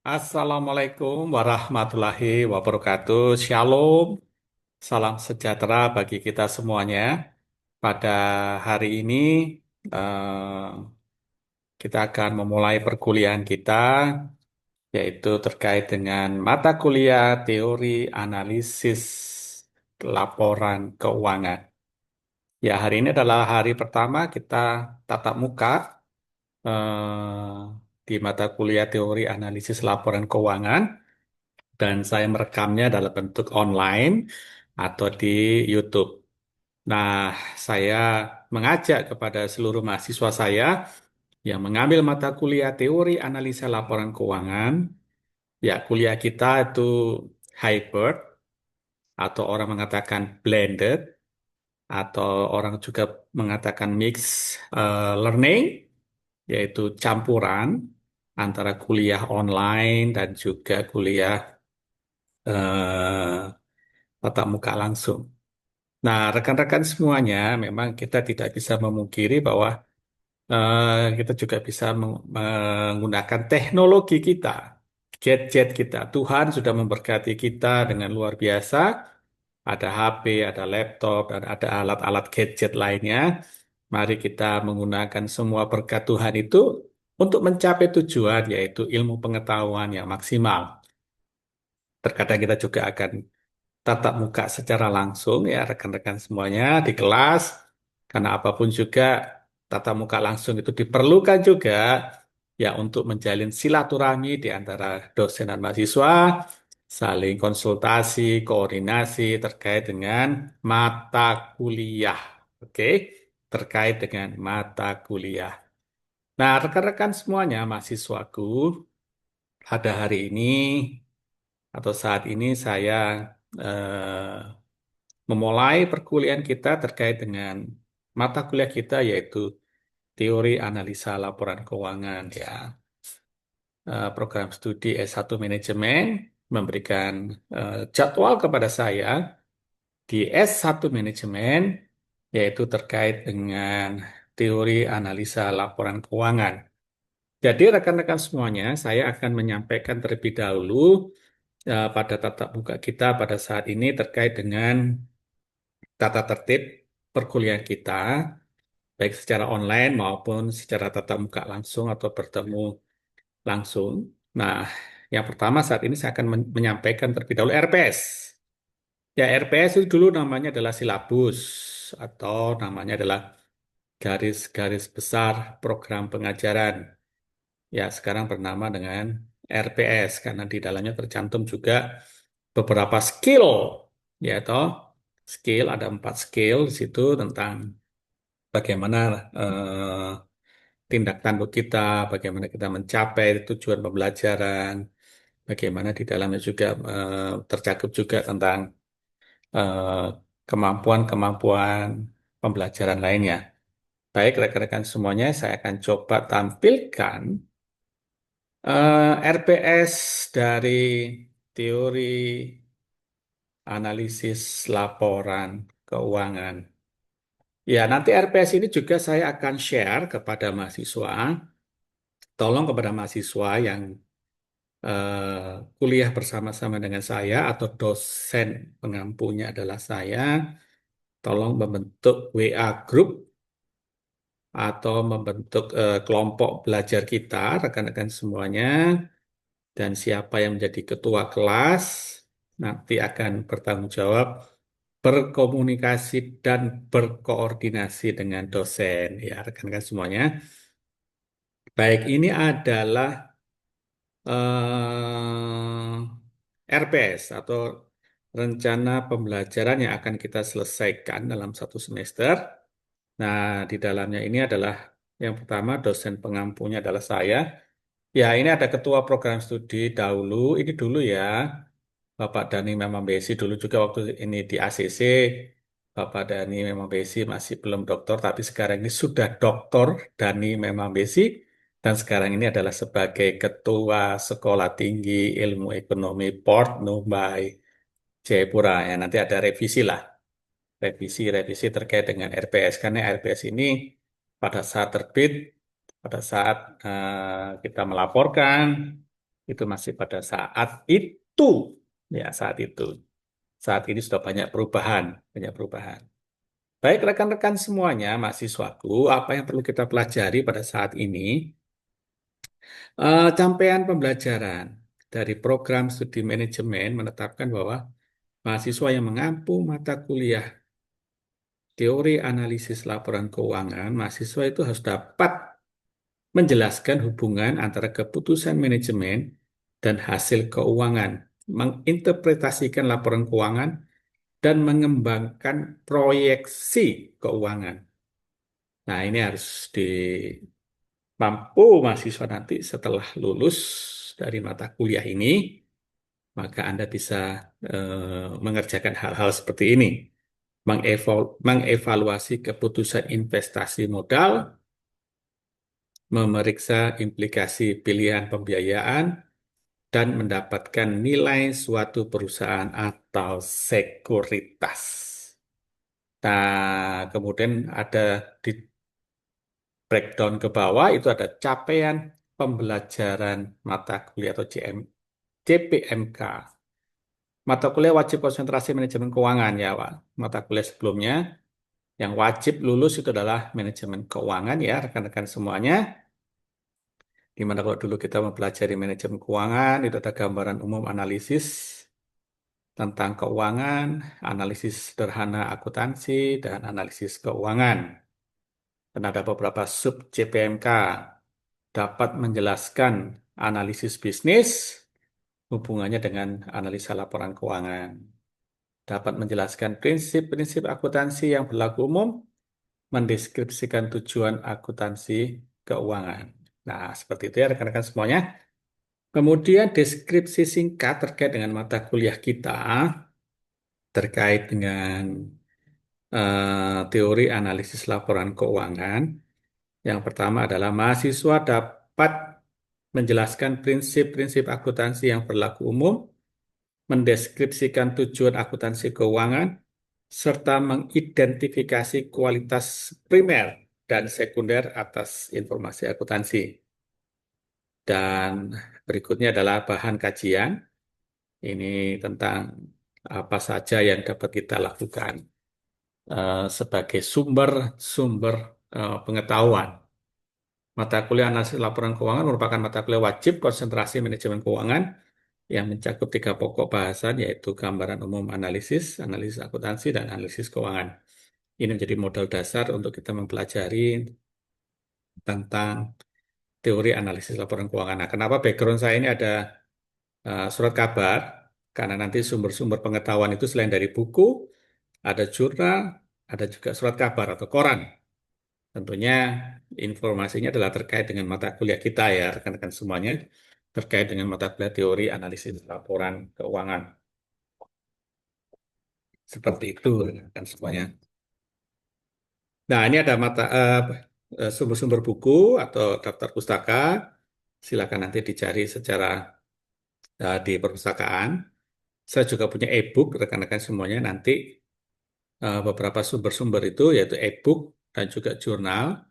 Assalamualaikum warahmatullahi wabarakatuh. Shalom, salam sejahtera bagi kita semuanya. Pada hari ini eh, kita akan memulai perkuliahan kita, yaitu terkait dengan mata kuliah teori analisis laporan keuangan. Ya, hari ini adalah hari pertama kita tatap muka eh, di mata kuliah teori analisis laporan keuangan. Dan saya merekamnya dalam bentuk online atau di YouTube. Nah, saya mengajak kepada seluruh mahasiswa saya yang mengambil mata kuliah teori analisa laporan keuangan, ya kuliah kita itu hybrid atau orang mengatakan blended atau orang juga mengatakan learning, yaitu campuran antara kuliah online dan juga kuliah eh, tatap muka langsung. Nah, rekan-rekan semuanya, memang kita tidak bisa memungkiri bahwa kita juga bisa menggunakan teknologi kita, gadget kita. Tuhan sudah memberkati kita dengan luar biasa. Ada HP, ada laptop, dan ada alat-alat gadget lainnya. Mari kita menggunakan semua berkat Tuhan itu untuk mencapai tujuan, yaitu ilmu pengetahuan yang maksimal. Terkadang kita juga akan tatap muka secara langsung ya rekan-rekan semuanya di kelas karena apapun juga tatap muka langsung itu diperlukan juga ya untuk menjalin silaturahmi di antara dosen dan mahasiswa, saling konsultasi, koordinasi terkait dengan mata kuliah. Oke, terkait dengan mata kuliah. Nah, rekan-rekan semuanya mahasiswaku, pada hari ini atau saat ini saya memulai perkuliahan kita terkait dengan mata kuliah kita yaitu teori analisa laporan keuangan ya. Program studi S1 Manajemen memberikan jadwal kepada saya di S1 Manajemen yaitu terkait dengan teori analisa laporan keuangan. Jadi rekan-rekan semuanya, saya akan menyampaikan terlebih dahulu pada tatap muka kita pada saat ini terkait dengan tata tertib perkuliahan kita, baik secara online maupun secara tatap muka langsung atau bertemu langsung. Nah, yang pertama saat ini saya akan menyampaikan terlebih dahulu RPS. Ya, RPS itu dulu namanya adalah silabus atau namanya adalah garis-garis besar program pengajaran. Ya, sekarang bernama dengan RPS karena di dalamnya tercantum juga beberapa skill, ya toh. Skill ada 4 skill di situ tentang bagaimana tindak tanduk kita, bagaimana kita mencapai tujuan pembelajaran, bagaimana di dalamnya juga tercakup juga tentang eh, kemampuan-kemampuan pembelajaran lainnya. Baik, rekan-rekan semuanya, saya akan coba tampilkan RPS dari teori analisis laporan keuangan. Ya, nanti RPS ini juga saya akan share kepada mahasiswa. Tolong kepada mahasiswa yang kuliah bersama-sama dengan saya atau dosen pengampunya adalah saya, tolong membentuk WA group atau membentuk kelompok belajar kita, rekan-rekan semuanya, dan siapa yang menjadi ketua kelas nanti akan bertanggung jawab berkomunikasi dan berkoordinasi dengan dosen, ya rekan-rekan semuanya. Baik, ini adalah RPS atau rencana pembelajaran yang akan kita selesaikan dalam 1 semester. Nah, di dalamnya ini adalah yang pertama dosen pengampunya adalah saya. Ya, ini ada ketua program studi dahulu. Ini dulu ya, Bapak Dani Memambesi dulu juga waktu ini di ACC. Bapak Dani Memambesi masih belum doktor, tapi sekarang ini sudah doktor Dani Memambesi. Dan sekarang ini adalah sebagai Ketua Sekolah Tinggi Ilmu Ekonomi Port Numbai Jayapura. Ya, nanti ada revisi lah, revisi terkait dengan RPS. Karena RPS ini pada saat terbit, pada saat kita melaporkan, Itu masih pada saat itu. Ya, saat itu. Saat ini sudah banyak perubahan, banyak perubahan. Baik rekan-rekan semuanya, mahasiswaku, apa yang perlu kita pelajari pada saat ini? Capaian pembelajaran dari program studi manajemen menetapkan bahwa mahasiswa yang mengampu mata kuliah teori analisis laporan keuangan, mahasiswa itu harus dapat menjelaskan hubungan antara keputusan manajemen dan hasil keuangan, menginterpretasikan laporan keuangan, dan mengembangkan proyeksi keuangan. Nah, ini harus mampu mahasiswa nanti setelah lulus dari mata kuliah ini, maka Anda bisa mengerjakan hal-hal seperti ini. Mengevaluasi keputusan investasi modal, memeriksa implikasi pilihan pembiayaan, dan mendapatkan nilai suatu perusahaan atau sekuritas. Nah, kemudian ada di breakdown ke bawah itu ada capaian pembelajaran mata kuliah atau CPMK. Mata kuliah wajib konsentrasi manajemen keuangan ya, Pak. Mata kuliah sebelumnya yang wajib lulus itu adalah manajemen keuangan ya, rekan-rekan semuanya. Di mana kalau dulu kita mempelajari manajemen keuangan, itu ada gambaran umum analisis tentang keuangan, analisis sederhana akuntansi, dan analisis keuangan. Dan ada beberapa sub CPMK dapat menjelaskan analisis bisnis, hubungannya dengan analisa laporan keuangan. Dapat menjelaskan prinsip-prinsip akuntansi yang berlaku umum, mendeskripsikan tujuan akuntansi keuangan. Nah, seperti itu ya rekan-rekan semuanya. Kemudian deskripsi singkat terkait dengan mata kuliah kita, terkait dengan teori analisis laporan keuangan. Yang pertama adalah mahasiswa dapat menjelaskan prinsip-prinsip akuntansi yang berlaku umum, mendeskripsikan tujuan akuntansi keuangan, serta mengidentifikasi kualitas primer dan sekunder atas informasi akuntansi. Dan berikutnya adalah bahan kajian. Ini tentang apa saja yang dapat kita lakukan sebagai sumber-sumber pengetahuan. Mata kuliah analisis laporan keuangan merupakan mata kuliah wajib konsentrasi manajemen keuangan yang mencakup tiga pokok bahasan yaitu gambaran umum analisis, analisis akuntansi, dan analisis keuangan. Ini menjadi modal dasar untuk kita mempelajari tentang teori analisis laporan keuangan. Nah, kenapa background saya ini ada surat kabar? Karena nanti sumber-sumber pengetahuan itu selain dari buku, ada jurnal, ada juga surat kabar atau koran. Tentunya informasinya adalah terkait dengan mata kuliah kita ya, rekan-rekan semuanya, terkait dengan mata kuliah teori analisis laporan keuangan. Seperti itu, rekan semuanya. Nah, ini ada sumber-sumber buku atau daftar pustaka. Silakan nanti dicari secara di perpustakaan. Saya juga punya e-book, rekan-rekan semuanya. Nanti beberapa sumber-sumber itu, yaitu e-book dan juga jurnal,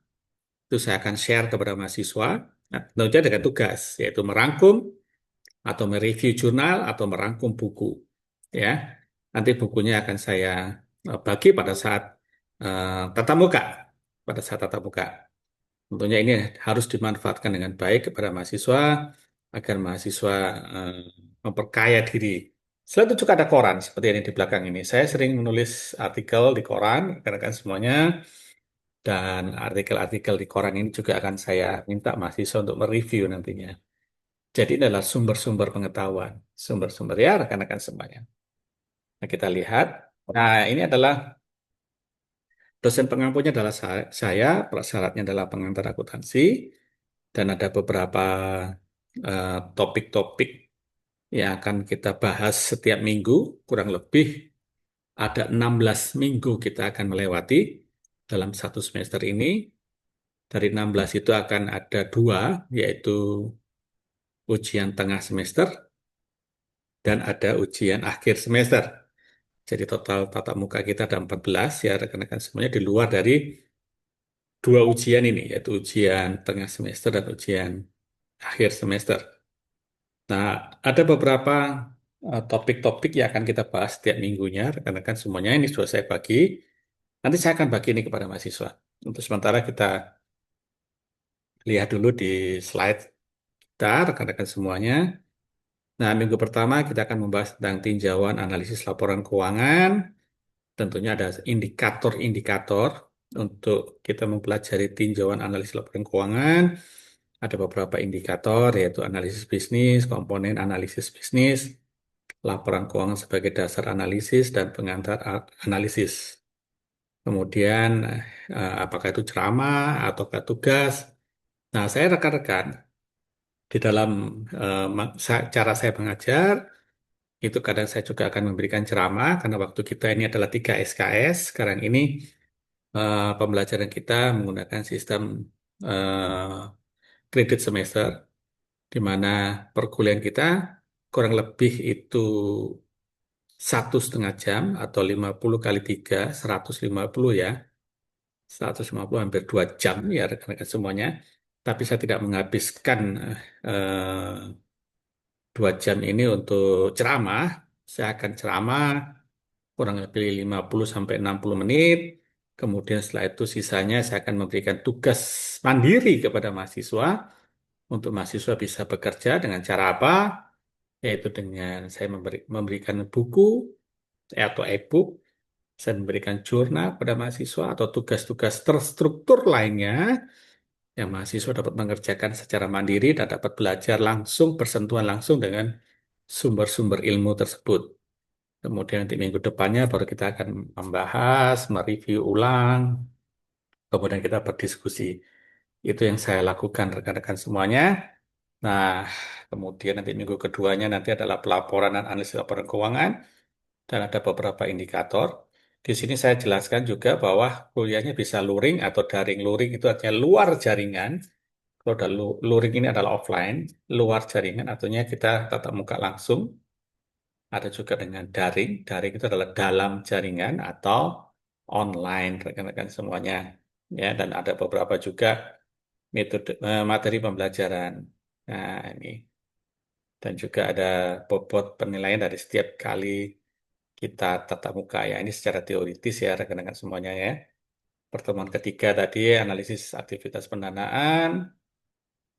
itu saya akan share kepada mahasiswa. Nah, tentunya dengan tugas, yaitu merangkum atau mereview jurnal atau merangkum buku. Ya, nanti bukunya akan saya bagi pada saat tatap muka, pada saat tatap muka. Tentunya ini harus dimanfaatkan dengan baik kepada mahasiswa agar mahasiswa eh, memperkaya diri. Selain itu juga ada koran seperti yang di belakang ini. Saya sering menulis artikel di koran, rekan-rekan semuanya, dan artikel-artikel di koran ini juga akan saya minta mahasiswa untuk mereview nantinya. Jadi ini adalah sumber-sumber pengetahuan, sumber-sumber ya rekan-rekan semuanya. Nah, kita lihat. Nah, ini adalah dosen pengampunya adalah saya, prasyaratnya adalah pengantar akuntansi, dan ada beberapa topik-topik yang akan kita bahas setiap minggu, kurang lebih ada 16 minggu kita akan melewati dalam satu semester ini. Dari 16 itu akan ada dua, yaitu ujian tengah semester dan ada ujian akhir semester. Jadi total tatap muka kita ada 14 ya rekan-rekan semuanya di luar dari dua ujian ini, yaitu ujian tengah semester dan ujian akhir semester. Nah, ada beberapa topik-topik yang akan kita bahas setiap minggunya, rekan-rekan semuanya ini sudah saya bagi. Nanti saya akan bagi ini kepada mahasiswa. Untuk sementara kita lihat dulu di slide kita, rekan-rekan semuanya. Nah, minggu pertama kita akan membahas tentang tinjauan analisis laporan keuangan. Tentunya ada indikator-indikator untuk kita mempelajari tinjauan analisis laporan keuangan. Ada beberapa indikator, yaitu analisis bisnis, komponen analisis bisnis, laporan keuangan sebagai dasar analisis, dan pengantar analisis. Kemudian, apakah itu ceramah ataukah tugas? Nah, saya rekan-rekan, di dalam cara saya mengajar, itu kadang saya juga akan memberikan ceramah, karena waktu kita ini adalah 3 SKS. Sekarang ini pembelajaran kita menggunakan sistem eh, kredit semester, di mana perkuliahan kita kurang lebih itu 1,5 jam atau 50 kali 3, 150 ya. 150 hampir 2 jam ya rekan-rekan semuanya. Tapi saya tidak menghabiskan 2 jam ini untuk ceramah. Saya akan ceramah kurang lebih 50 sampai 60 menit. Kemudian setelah itu sisanya saya akan memberikan tugas mandiri kepada mahasiswa untuk mahasiswa bisa bekerja dengan cara apa? Yaitu dengan saya memberikan buku atau e-book, saya memberikan jurnal pada mahasiswa atau tugas-tugas terstruktur lainnya yang mahasiswa dapat mengerjakan secara mandiri dan dapat belajar langsung, bersentuhan langsung dengan sumber-sumber ilmu tersebut. Kemudian nanti minggu depannya baru kita akan membahas, mereview ulang, kemudian kita berdiskusi. Itu yang saya lakukan rekan-rekan semuanya. Nah, kemudian nanti minggu keduanya nanti adalah pelaporan dan analisis laporan keuangan dan ada beberapa indikator. Di sini saya jelaskan juga bahwa kuliahnya bisa luring atau daring. Luring itu artinya luar jaringan. Kalau udah luring ini adalah offline, luar jaringan artinya kita tatap muka langsung. Ada juga dengan daring. Daring itu adalah dalam jaringan atau online, rekan-rekan semuanya. Ya, dan ada beberapa juga metode materi pembelajaran. Nah, ini dan juga ada bobot penilaian dari setiap kali kita tatap muka ya. Ini secara teoritis ya rekan-rekan semuanya ya. Pertemuan ketiga tadi analisis aktivitas pendanaan,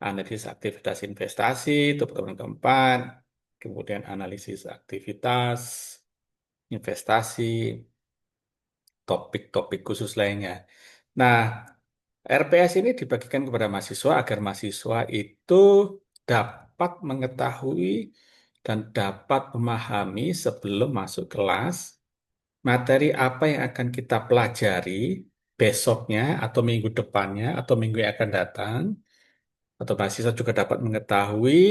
analisis aktivitas investasi, itu pertemuan keempat. Kemudian analisis aktivitas investasi, topik-topik khusus lainnya. Nah, RPS ini dibagikan kepada mahasiswa agar mahasiswa itu dapat mengetahui dan dapat memahami sebelum masuk kelas materi apa yang akan kita pelajari besoknya atau minggu depannya atau minggu yang akan datang, atau mahasiswa juga dapat mengetahui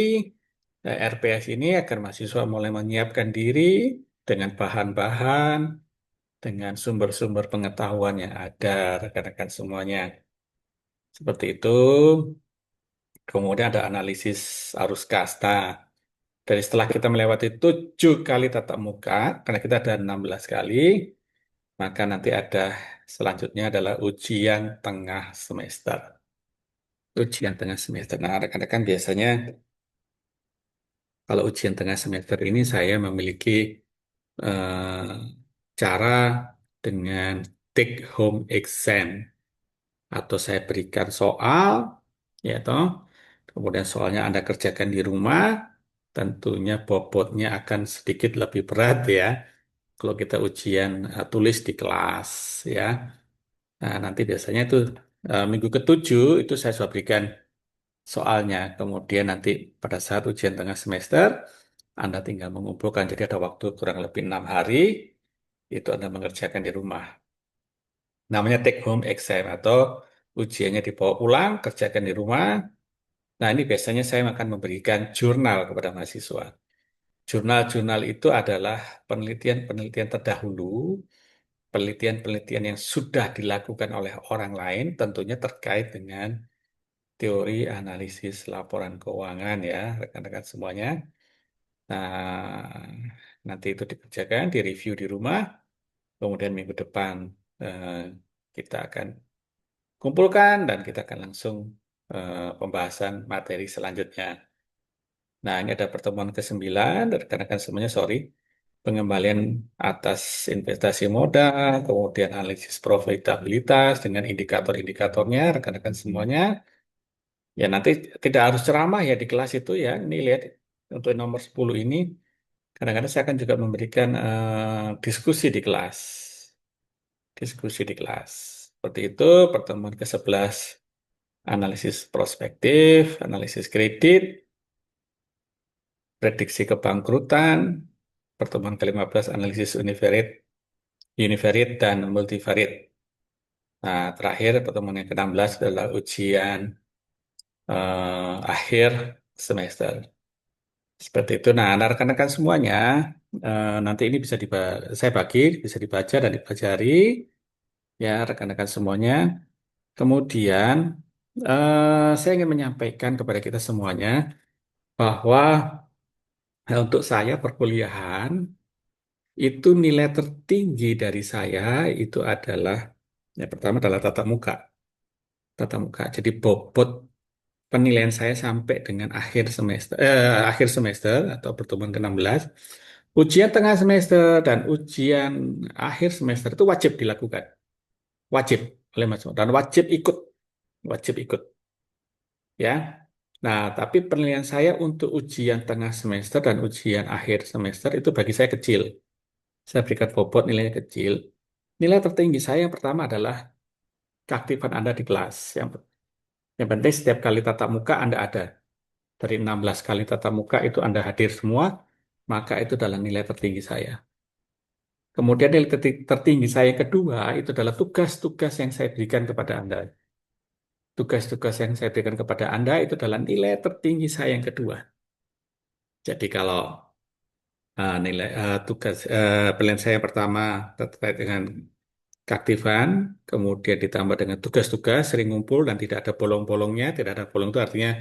RPS ini agar mahasiswa mulai menyiapkan diri dengan bahan-bahan, dengan sumber-sumber pengetahuan yang ada, rekan-rekan semuanya. Seperti itu. Kemudian ada analisis arus kas. Nah, dari setelah kita melewati 7 kali tatap muka, karena kita ada 16 kali, maka nanti ada selanjutnya adalah ujian tengah semester. Ujian tengah semester. Nah, rekan-rekan biasanya kalau ujian tengah semester ini saya memiliki eh, cara dengan take home exam atau saya berikan soal, ya toh, kemudian soalnya Anda kerjakan di rumah, tentunya bobotnya akan sedikit lebih berat ya. Kalau kita ujian tulis di kelas, ya. Nah, nanti biasanya itu minggu ketujuh itu saya sudah berikan soalnya. Kemudian nanti pada saat ujian tengah semester, Anda tinggal mengumpulkan. Jadi ada waktu kurang lebih 6 hari, itu Anda mengerjakan di rumah. Namanya take home exam atau ujiannya dibawa pulang, kerjakan di rumah. Nah, ini biasanya saya akan memberikan jurnal kepada mahasiswa. Jurnal-jurnal itu adalah penelitian-penelitian terdahulu, penelitian-penelitian yang sudah dilakukan oleh orang lain, tentunya terkait dengan teori analisis laporan keuangan ya, rekan-rekan semuanya. Nah, nanti itu dikerjakan, direview di rumah, kemudian minggu depan eh, kita akan kumpulkan dan kita akan langsung pembahasan materi selanjutnya. Nah, ini ada pertemuan ke-9, rekan-rekan semuanya, sorry. Pengembalian atas investasi modal, kemudian analisis profitabilitas dengan indikator-indikatornya, rekan-rekan semuanya. Ya, nanti tidak harus ceramah ya di kelas itu ya. Ini lihat, untuk nomor 10 ini, kadang-kadang saya akan juga memberikan diskusi di kelas. Diskusi di kelas. Seperti itu, pertemuan ke-11, analisis prospektif, analisis kredit, prediksi kebangkrutan, pertemuan ke-15 analisis univariate dan multivariate. Nah, terakhir pertemuan yang ke-16 adalah ujian akhir semester. Seperti itu. Nah, rekan-rekan semuanya, nanti ini saya bagi, bisa dibaca dan dipelajari, ya rekan-rekan semuanya. Kemudian, saya ingin menyampaikan kepada kita semuanya bahwa untuk saya perkuliahan, itu nilai tertinggi dari saya itu adalah, yang pertama adalah tatap muka. Tatap muka. Jadi bobot penilaian saya sampai dengan akhir semester atau pertemuan ke-16, ujian tengah semester dan ujian akhir semester itu wajib dilakukan. Wajib oleh mahasiswa dan wajib ikut ya. Nah, tapi penilaian saya untuk ujian tengah semester dan ujian akhir semester itu bagi saya kecil. Saya berikan bobot nilainya kecil. Nilai tertinggi saya yang pertama adalah keaktifan Anda di kelas. Yang penting setiap kali tatap muka Anda ada. Dari 16 kali tatap muka itu Anda hadir semua, maka itu adalah nilai tertinggi saya. Kemudian nilai tertinggi saya yang kedua itu adalah tugas-tugas yang saya berikan kepada Anda. Tugas-tugas yang saya berikan kepada Anda itu adalah nilai tertinggi saya yang kedua. Jadi kalau nilai penilaian saya yang pertama terkait dengan keaktifan, kemudian ditambah dengan tugas-tugas sering ngumpul dan tidak ada bolong-bolongnya, tidak ada bolong itu artinya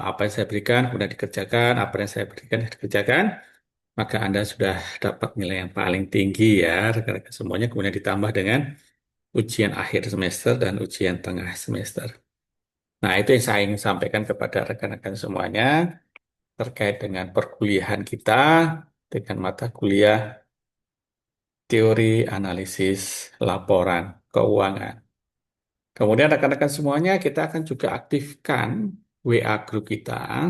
apa yang saya berikan kemudian dikerjakan, apa yang saya berikan dikerjakan, maka Anda sudah dapat nilai yang paling tinggi ya, rekan-rekan semuanya. Kemudian ditambah dengan ujian akhir semester dan ujian tengah semester. Nah, itu yang saya ingin sampaikan kepada rekan-rekan semuanya terkait dengan perkuliahan kita dengan mata kuliah teori analisis laporan keuangan. Kemudian rekan-rekan semuanya kita akan juga aktifkan WA group kita,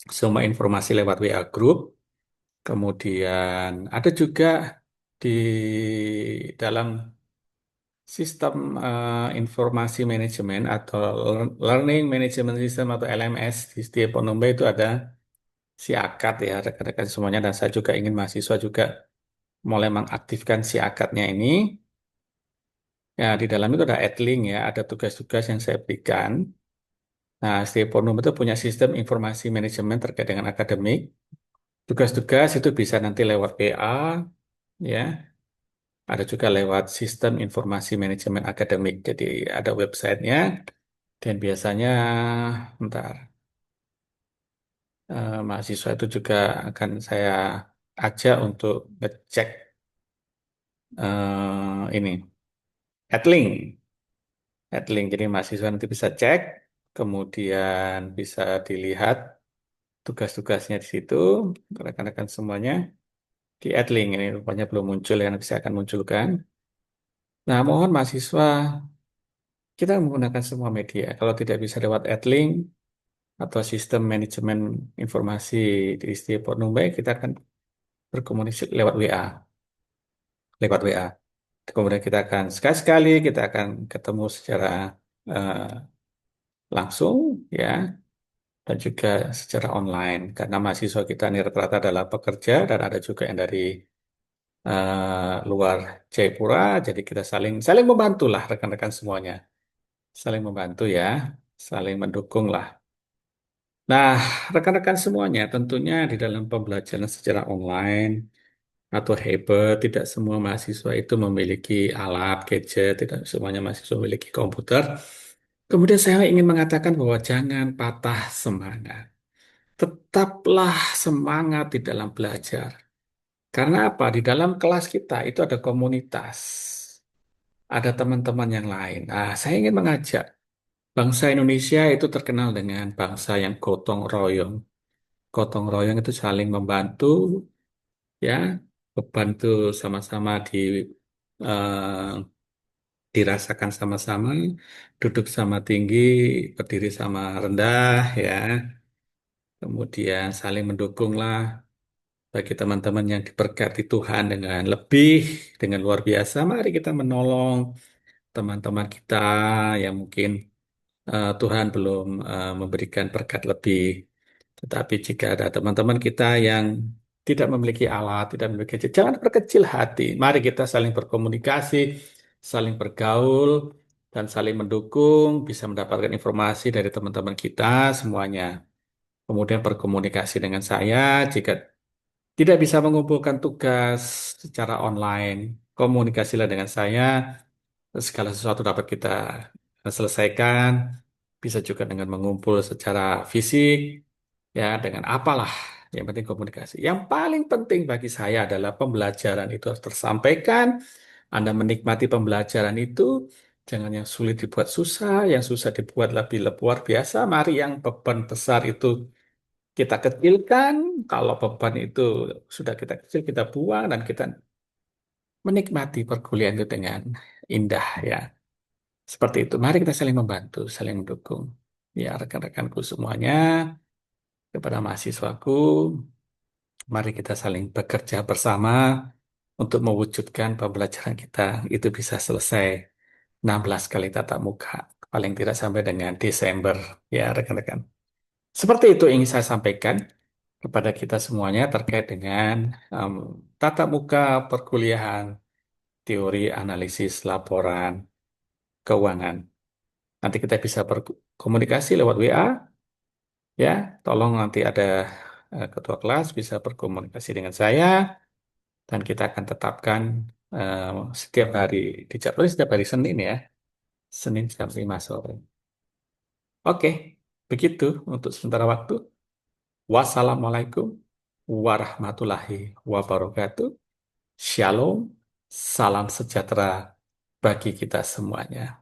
semua informasi lewat WA group. Kemudian ada juga di dalam sistem informasi manajemen atau Learning Management System atau LMS di setiap Penomba itu ada siakat ya rekan-rekan semuanya, dan saya juga ingin mahasiswa juga mulai mengaktifkan siakatnya ini. Ya, di dalam itu ada adlink ya, ada tugas-tugas yang saya berikan. Nah, setiap Penomba itu punya sistem informasi manajemen terkait dengan akademik. Tugas-tugas itu bisa nanti lewat PA ya. Ada juga lewat sistem informasi manajemen akademik. Jadi ada websitenya dan biasanya, bentar, mahasiswa itu juga akan saya ajak untuk ngecek ini, Adlink. Adlink. Jadi mahasiswa nanti bisa cek, kemudian bisa dilihat tugas-tugasnya di situ, rekan-rekan semuanya di Adlink. Ini rupanya belum muncul ya, nanti saya akan munculkan. Nah, mohon mahasiswa kita menggunakan semua media. Kalau tidak bisa lewat Adlink atau sistem manajemen informasi di Istimewa Numbai, kita akan berkomunikasi lewat WA, lewat WA. Kemudian kita akan sekali-sekali kita akan ketemu secara eh, langsung ya, dan juga secara online karena mahasiswa kita ini rata-rata adalah pekerja dan ada juga yang dari luar Jayapura, jadi kita saling saling membantu lah rekan-rekan semuanya, saling membantu ya, saling mendukung lah. Nah, rekan-rekan semuanya tentunya di dalam pembelajaran secara online atau hybrid, tidak semua mahasiswa itu memiliki alat, gadget, tidak semuanya mahasiswa memiliki komputer. Kemudian saya ingin mengatakan bahwa jangan patah semangat. Tetaplah semangat di dalam belajar. Karena apa? Di dalam kelas kita itu ada komunitas, ada teman-teman yang lain. Nah, saya ingin mengajak. Bangsa Indonesia itu terkenal dengan bangsa yang gotong royong. Gotong royong itu saling membantu, ya, beban itu sama-sama eh, dirasakan sama-sama, duduk sama tinggi, berdiri sama rendah, ya. Kemudian saling mendukung lah bagi teman-teman yang diberkati Tuhan dengan lebih, dengan luar biasa. Mari kita menolong teman-teman kita yang mungkin Tuhan belum memberikan berkat lebih. Tetapi jika ada teman-teman kita yang tidak memiliki alat, tidak memiliki, jangan berkecil hati. Mari kita saling berkomunikasi, saling bergaul, dan saling mendukung, bisa mendapatkan informasi dari teman-teman kita semuanya. Kemudian berkomunikasi dengan saya jika tidak bisa mengumpulkan tugas secara online. Komunikasilah dengan saya, segala sesuatu dapat kita selesaikan. Bisa juga dengan mengumpul secara fisik, ya, dengan apalah. Yang penting komunikasi. Yang paling penting bagi saya adalah pembelajaran itu harus tersampaikan. Anda menikmati pembelajaran itu, jangan yang sulit dibuat susah, yang susah dibuat lebih luar biasa. Mari yang beban besar itu kita kecilkan. Kalau beban itu sudah kita kecil, kita buang dan kita menikmati perkuliahan itu dengan indah, ya. Seperti itu. Mari kita saling membantu, saling mendukung. Ya, rekan-rekanku semuanya, kepada mahasiswaku, mari kita saling bekerja bersama untuk mewujudkan pembelajaran kita itu bisa selesai 16 kali tatap muka, paling tidak sampai dengan Desember, ya rekan-rekan. Seperti itu ingin saya sampaikan kepada kita semuanya terkait dengan em, tatap muka perkuliahan teori analisis laporan keuangan. Nanti kita bisa berkomunikasi lewat WA, ya. Tolong nanti ada ketua kelas bisa berkomunikasi dengan saya dan kita akan tetapkan eh, setiap hari dijadwalkan setiap hari Senin, ya. Senin jam 5 sore. Oke, begitu untuk sementara waktu. Wassalamualaikum warahmatullahi wabarakatuh. Shalom, salam sejahtera bagi kita semuanya.